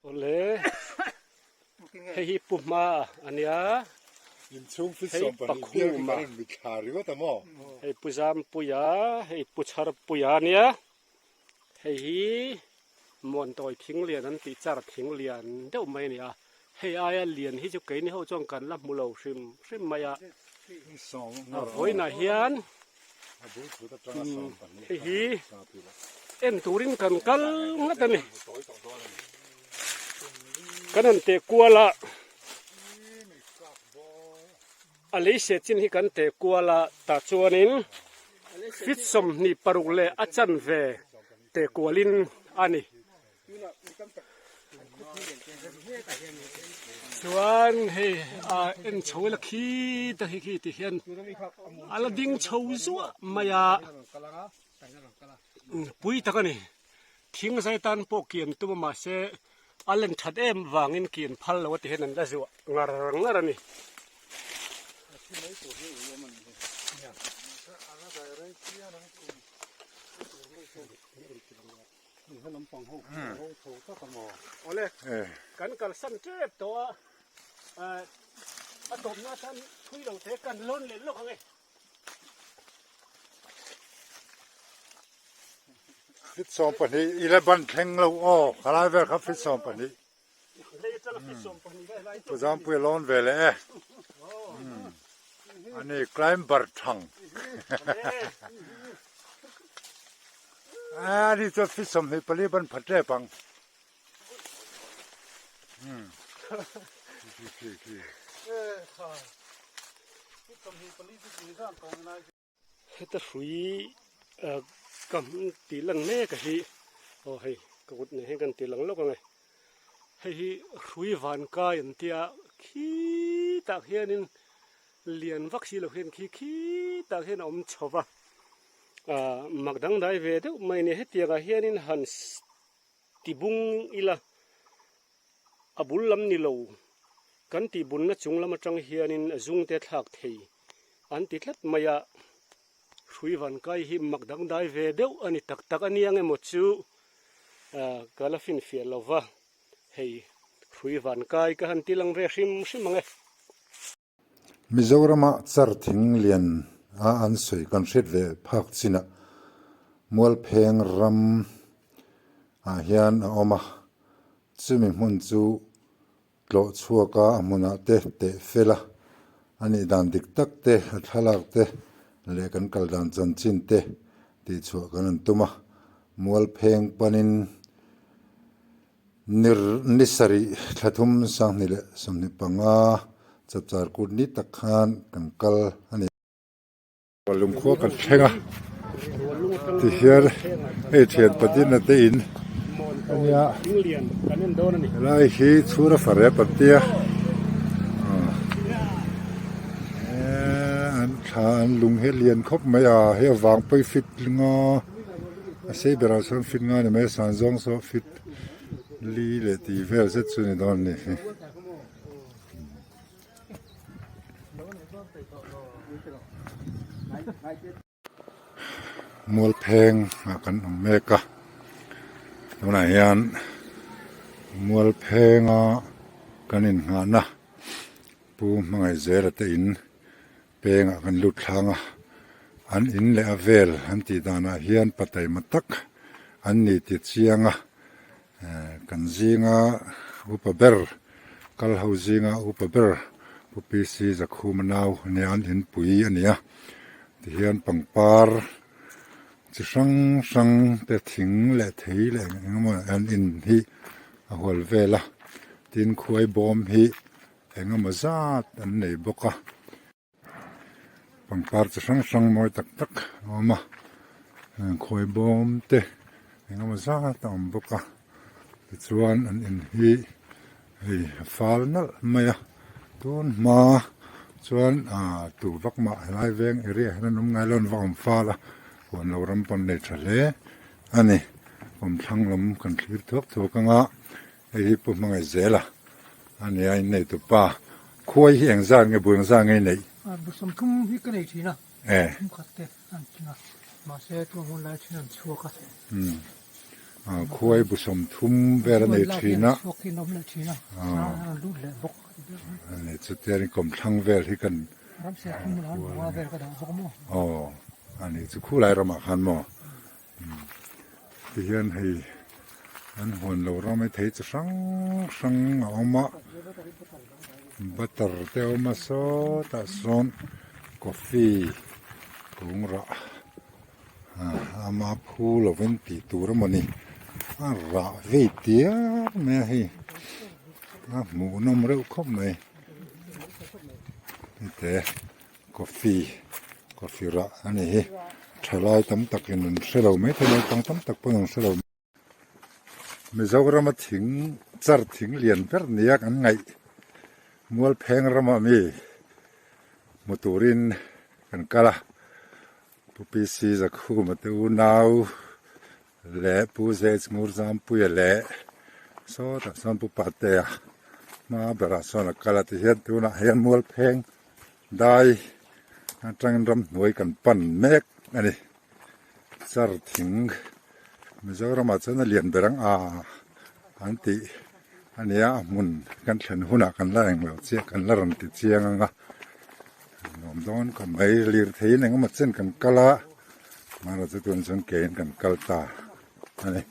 Oleh, hei puma ania, in chung fit som pani dia karan mikhari wa tamo hei puzam puya, hei puchar puya nia, hei mon toy thing lian an ti char thing lian deuh mai nia, hei aya lian hi chu ke ni ho chong kan la mulo sim maya, som voi na hian, abu thu ta tanga som pani hei en turin kan kal ngatani. Kanan te kuala alei se chin hi kan te kuala ta chuanin fit som ni paruk le achan ve te kualin ani chuan hei en chhoila khi ta hi khi ti hian ala ding chho zuwa maya pui takani thing sai tan po kiam tu ma se alen that em wangin kin phal lo ti henan da zuwa ngar ani ole kan kal san trep to a tom na tan thui lo te kan lon le lo nge fit som pani 11 thleng lo o khalai ver kha fit som pani le cha la fit som pani ga lai to puzam pui lon vele ani climb bar thang ani to fit som ni pali ban phatre pang heta hrui kam ti lang me ka hi o hei ka gut ne he kan ti lang lo ka nge hei hrui van ka yan tia khi ta hianin lian vaksi lo hen khi ta hen om chowa magdang dai ve de mai ne he tia ga hianin han tibung ila abul lam ni lo kan ti bun na chung lam atang hianin zung te thak thei an ti thlat maya hrui van kai hi magdang dai ve deuh ani tak tak ani ange mo chu kalafin fial lova hei hrui van kai ka han tilang ve hrim ange Mizorama char thing lian a an soi kan hret ve phak china mual pheng ram a hian a oma chumi hmun chu tlo chuaka amuna te fela ani dan dik tak te thalak te le kan kal dan chan chin te ti chua kan an tuma mual pheng panin nisari thathum sang ni le somni panga chapchar kut ni takhan kan kal ani walum kho kan thenga ti hiar ei thian patin na te in ania lian kanen don ani lai hi chura fare patia an than lung he lian khop mai a he wang poi fit nga a se bera son fit nga ne me san zong so fit li le ti vel se chu ni don ni mual pheng kan meka tuna hian mual phenga kanin nga na pu mangai zera te in penga kan lut thanga an in le avel an ti dana hian patai matak an ni ti chianga kan zinga upaber kal hauzinga upaber pupc zakhumanaw ne an in pui ania ti hian pangpar chi sang te thing le thei le engemaw an in hi a hol vela tin khuai bom hi engemaw zat an nei boka pangpar chi sang moi tak tak oma khuai bom te engemaw zat am boka chuan an in hi hei fal nal maya tun ma chuan tu vak ma lai veng area nan ngai lon vam fala kon lo ram pon nei thale ani om thang lom kan thlir thok anga ei pu mangai zela ani ai nei tu pa khoi hi eng zan nge buang zan nge nei busam thum hi ka nei thina thum khatte an china ma se tu hon lai thina chuaka คุยบุษมทุ่มเวลาในทีนะ พวกที่นมเลยทีนะรูดเลยบก อันนี้จุดเดียวนี่กลมทั้งเวลที่กัน รับเสียทุ่มแล้วว่าเวลก็ได้บกมั่ว อ๋ออันนี้จะคู่ไรเรามาขันหมอที่เห็นให้อันหุ่นเราไม่เทจะสังเอามาบัตรเตียวมาโซตาซอนกาแฟกุ้งระอามาพูลเวนตีตัวมันนี่ระเวทีแม่ให้หมูนมเร็วเข้ามาแต่กาแฟระอันนี้ทลายตั้มตักยันเสลาไม่ทลายตั้มตักปนเสลาไม่เจ้าเรามาถึงจัดถึงเรียนเพื่อเนี่ยกันไงมัวแพงเรามามีมุตุรินกันกะละผู้พิเศษจะคู่มาตูนาวเละผู้เศษงูจามผู้เละโซตักสันผู้ปัตเตะมาเบราสอนกะละที่เห็นตัวน่ะเห็นมัวแพงได้จังรำหน่วยกันปั่นเมกอันนี้จัดถึงไม่เจ้าเรามาจะนั่งเรียนไปรังอันติอันนี้มุนกันเฉินหุ่นกันแรงแล้วเสียกันละรันติเชียงอ่ะน้องโดนก็ไม่เลียทีนึงก็มาเส้นกันกะละมาเราจะตัวสังเกตกันกะตาอันนี้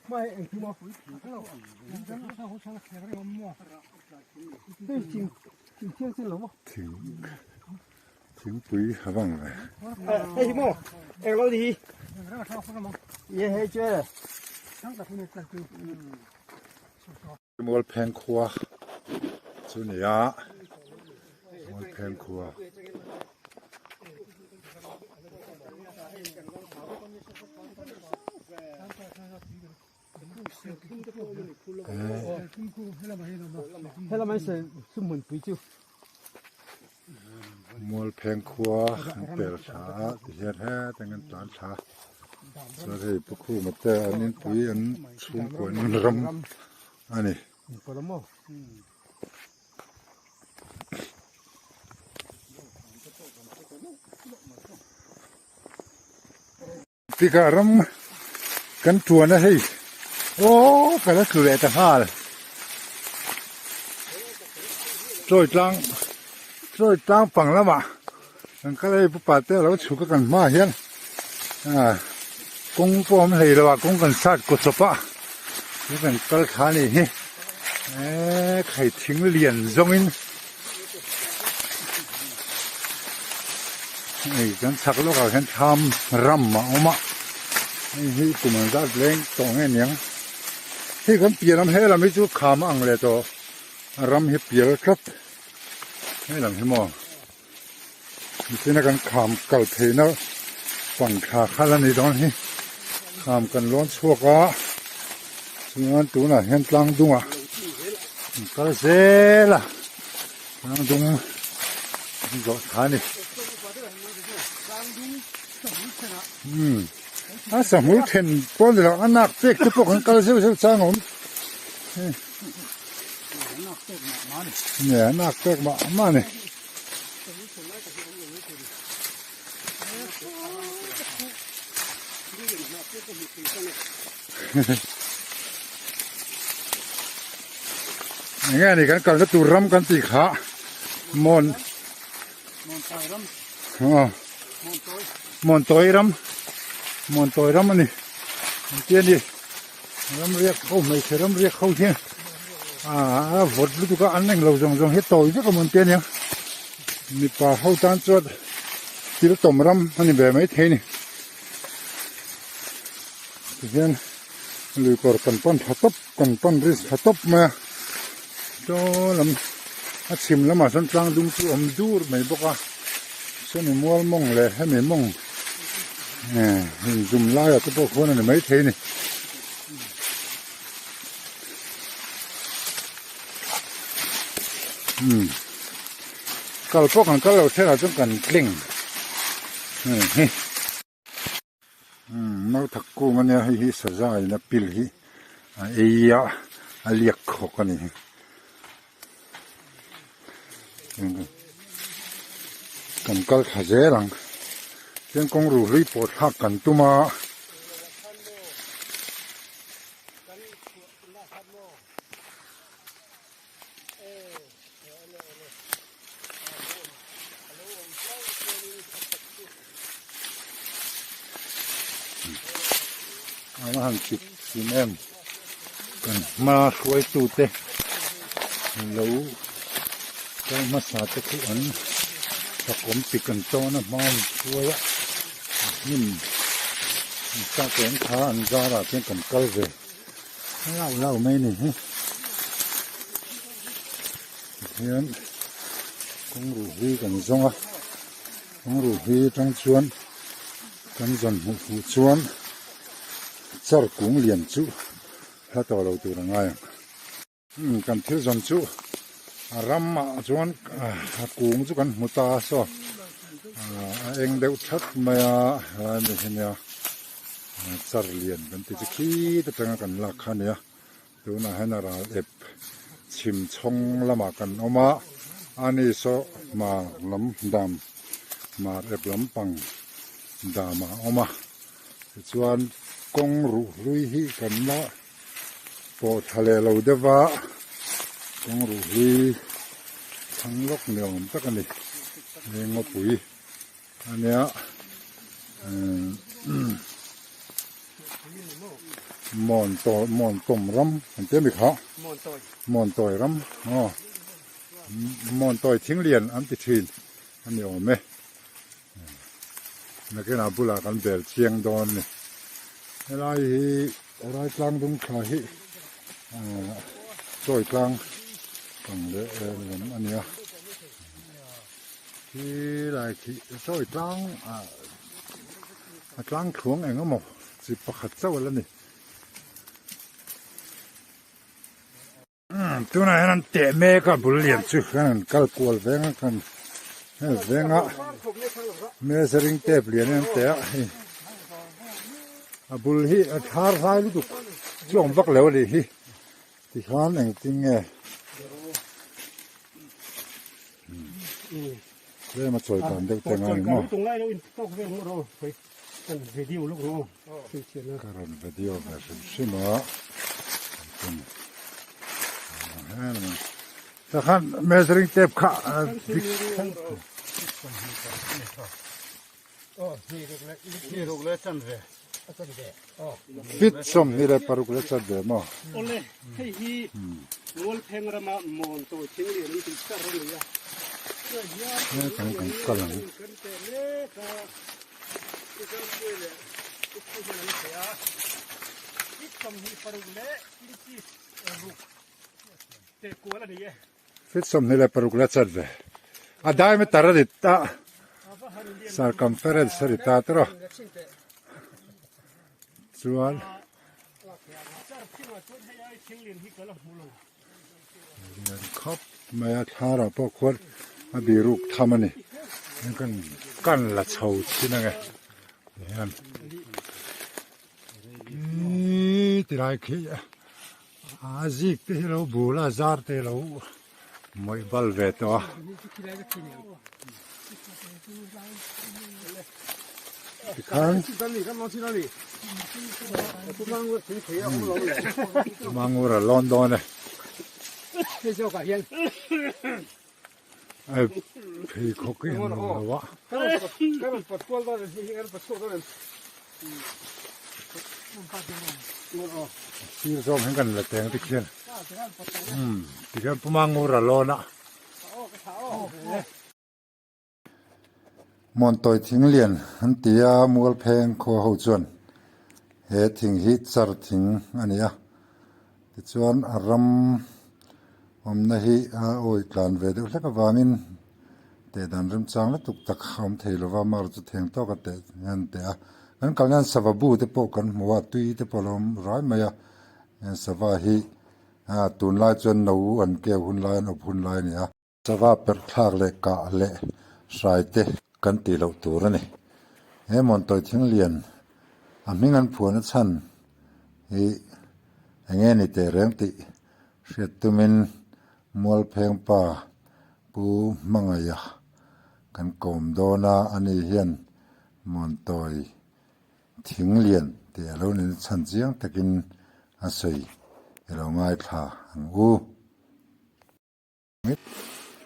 ไม่เองที่มาฝึกเราเขาช่างแข็งแรงมั่วได้จริงเที่ยงสิ้นหรอวะถึงปุ๋ยหาบ้างเลยเฮ้ยมั่วเอ็งเราดีเราชอบคนละมั้งเย้เฮ้ยเจ้ทั้งแต่คนนี้กันคือมัวแพงครัวสุนียะมัวแพงครัวให้เราไม่ใส่สมุนไพรจิ้วมัวแพงครัวเปลือกชาเห็ดแห่แต่เงินตานชาส่วนที่พวกคู่มาแต่อันนี้ปุ๋ยอันสูงกว่านี้รำอันนี้ที่การำกันตัวนะเฮ้ยโอ้กันแล้วคือแต่ห้าเลยช่วยจ้างฝั่งแล้วมามันก็เลยปุ๊บปัดเตะเราฉุกกันมาเห็นกงปอมเลยแล้วว่ากงกันสัตว์กดสปะนี่เป็นกระขานี่ไข่ทิ้งเหรียญจงอินกันสักโลกกันทำรำมาเอามานี่กลุ่มจัดเล้งตรงนี้เนี่ยที่กันเปลี่ยนลำให้เราไม่จุดขามังเลยตัวรำให้เปลี่ยนครับให้ลำให้มองที่นั่นกันขามกัลเพนะฝั่งขาข้าละนี่ตอนนี้ขามกันล้วนชั่วก็ส่วนตัวน่ะเห็นกลางดุงอ่ะก็เสียละกลางดุงก็ขานี่สมุนเห็นปนแล้วอันนักเต็กทุกคนก็เสียจ้างผมเนี่ยนักเต็กมาเนี่ยอย่างงี้นี่กันก็ตูรำกันตีขามอนตัวรำมันนี่เตี้ยดิรำเรียกเขาไม่ใช่รำเรียกเขาเที่ยวดลูกก็อันนึงเราจงเฮ็ดโตอีกก็มันเตี้ยเนี่ยมีปลาเขาจานจดที่เราต้มรำมันนี่แบบไม่เท่นี่เห็นหรือก่อกันปั้นหัดตบกันปั้นริสหัดตบมาโตลำชิมแล้วมาสันจางดุมตัวดูร์ไม่บอกว่าส่วนมัวมองเลยให้ไม่มองดุมไล่ตัวพวกคนนั้นไม่เท่นี่ก็พวกกันก็เราเท่าต้องกันกลิ้งนักถักกูมันเนี่ยให้สะใจนะปิลฮีเอียเลียกขอกันนี่กันก็ขยายหลังเรื่องกงรูรีปวดหักกันตัวมา มาหังจิบซีเมมกันมาช่วยตูเตแล้วก็มาสาธุทุอันตะกมติกันโตนะมาช่วยนิ่มสร้างเป็นขาอันจาระเป็นกันเกลเวเล่าไม่นี่เฮียนคงรู้วีกันจงอ่ะคงรู้วีทั้งชวนกันจนหูชวนจัดกุ้งเลี้ยงจุถ้าต่อเราตัวง่ายกันเที่ยวจนจุรำมาชวนกุ้งจุกันมุตาโซเองเดี๋ยวชัดมาเนี่ยเนี่ยจัดเลี้ยงกันที่จะขี้จะเป็นกันลักขันเนี่ยตัวน่ะให้นาราเอฟชิมชงละมากันออกมาอันนี้โซมาล้ำดำมาเอฟล้ำปังดามาออกมาส่วนกงรุยฮีกันละปอทะเลเราเดว่ากงรุยทั้งลกเหนียวตักกันนี่เลี้ยงปุ๋ยอันเนี้ยมอนต้มรำมันเต็มอีกเขามอนต่อยรำอ๋อมอนต่อยทิ้งเลียนอันติทินอันนี้อ๋อไหมนักเรียนอาบุลากันเบลเชียงดอนนี่อะไรกลางตรงขาฮิต่อยกลางตรงเลอันนี้ที่ไรที่ต่อยกลางกลางขวงเองก็หมดสิบประคัดเจ้าแล้วนี่ตัวไหนนั่นเตะเมฆก็บุเรียนชุกนั่นกัลกวลเวงกันเวงอ่ะเมสริงเตะเปลี่ยนนั่นเตะบุลฮีทาร์ไซลุตุกช่วงวักเหลวดิฮีที่ข้านเองจริงไงเรื่องมาช่วยกันเด็กแต่งงานมั้งตรงไหนเราอินต้องเรื่องของเราไปกันวิดีโอลูกน้องการันวิดีโอแบบใช่ไหมแต่ขันเมสริงเต็บขานี่ลูกเล็กจันเลยฟิตสมนี่แหละปารุกเล็กจันเลยมั้งโอ้เลยให้ฮีงอลเพงระมามอนโตชิงเรียนติดกันเลยนี่ตั้งกันเลยฟิตสมนี่แหละปารุกเล็กจันเลยอ่ะได้ไม่ตาระดิตาสารคัมเฟรนซ์สริตาตรอส่วนครับมาทาราพวกคนมาบีรุกทำมันนี่กันละเฉาที่นั่นไงนี่ที่ไรขี้อาจิกที่เราบูลาซาร์ที่เราไม่บัลเวตัวข้างมังวัวลอนดอนเลยไอ้พี่เขากินอะไรวะที่ซ้อมให้กันละแต่งติเขียนติเขียนพมังวัวลอนอ่ะมอนต่อยทิ้งเลียนอันตียมัวเพลงโคหูจวนเหตุทิ้งฮิตสารทิ้งอันนี้อ่ะที่จวนอารมณ์ผมนะฮิโอ้ยกลานเวดแล้วก็ว่ามินแต่ดันริมจังแล้วตุกตะขามเทลว่ามาจะเทียงโตกันแต่ยันแต่งั้นการนั้นสวัสบูเตปกันมัวตุยเตปลมร้อยมายันสวัสฮิตุนลายจนหนูอันเกี่ยวหุ่นลายอบหุ่นลายเนี่ยสวัสเปิดคลากเล็กกะเละสายเตกันตีเราตัวนี่เฮ้มอนตัวทิ้งเลียนมิงันผัวนัชันเงี้ยนี่แต่เรื่องติเสียตุมินมัวเพลงป่าปูมังยากันกลมโดนาอันนี้เฮียนมอนตัวทิ้งเลียนแต่เราเนี่ยฉันเสียงตะกินอาศัยเราง่ายท่าอังอู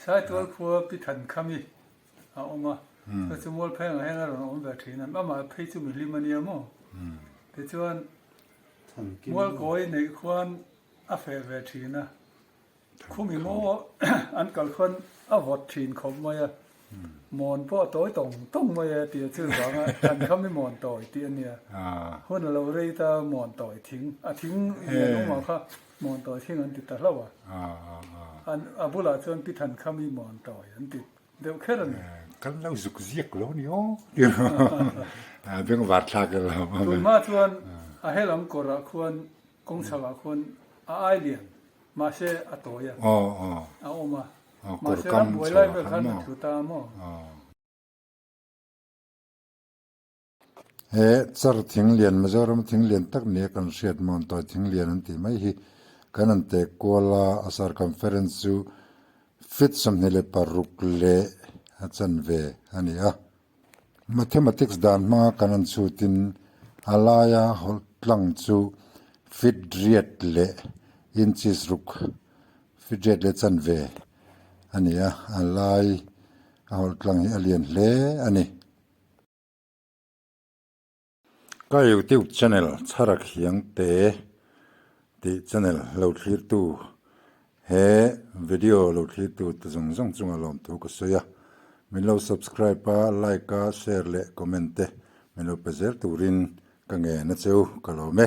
ใช่ตัวผัวพิถันคำนี้เอาออกมาก็สมมติเพลงให้เราเอาแบบที่นั้นมาเพลงสุมิลิมันเนียมั้งแต่ชวน มัวก้อยในควรอาเฟเวทีนะคุมีโมอันกัลคนอาวดทีนขมมายมอนพ่อตัวต้องมายเตียชื่อว่าอันเขาไม่มอนต่อยเตียเนี่ยคนเราเรียกมอนต่อยทิ้งทิ้งเนี่ยน้องมาค่ะมอนต่อยทิ้งอันติดตลอดว่ะอันอาบุลาชนพิธันเขามีมอนต่อยอันติดเดี๋ยวแค่นั้น kan lau zuk ziak lo ni o beng wat la ke la ส่วนมากชวนให้ลำกระควรกงสาวควรไอเลียนมาเชอตัวอย่าง o o เอามา o มา kor เชอ kam บวย chaw ไล่ไป khan ขัน mo ถือตามอ he char thing lian ma zoram thing lian tak ne kan riat mon to thing lian an ti mai hi kan an te kola asar conference chu fit sam ne le paruk le achan ve ania mathematics dan ma kan an chu tin alaya hol tlang chu fit riat le inches ruk fit riat le chan ve ania alai hol tlang hi alien hle aniก็YouTube channel ชารักเฮียงเตที่ channel เราคลิปตูเฮวิดีโอเราคลิปตูตัวจงจงอารมณ์ตัวก็สวยมิเรา subscribe ปะ like ปะ share และ comment มิเราไปเจอตัวรินกังเงินนะเจ้าก็เราเม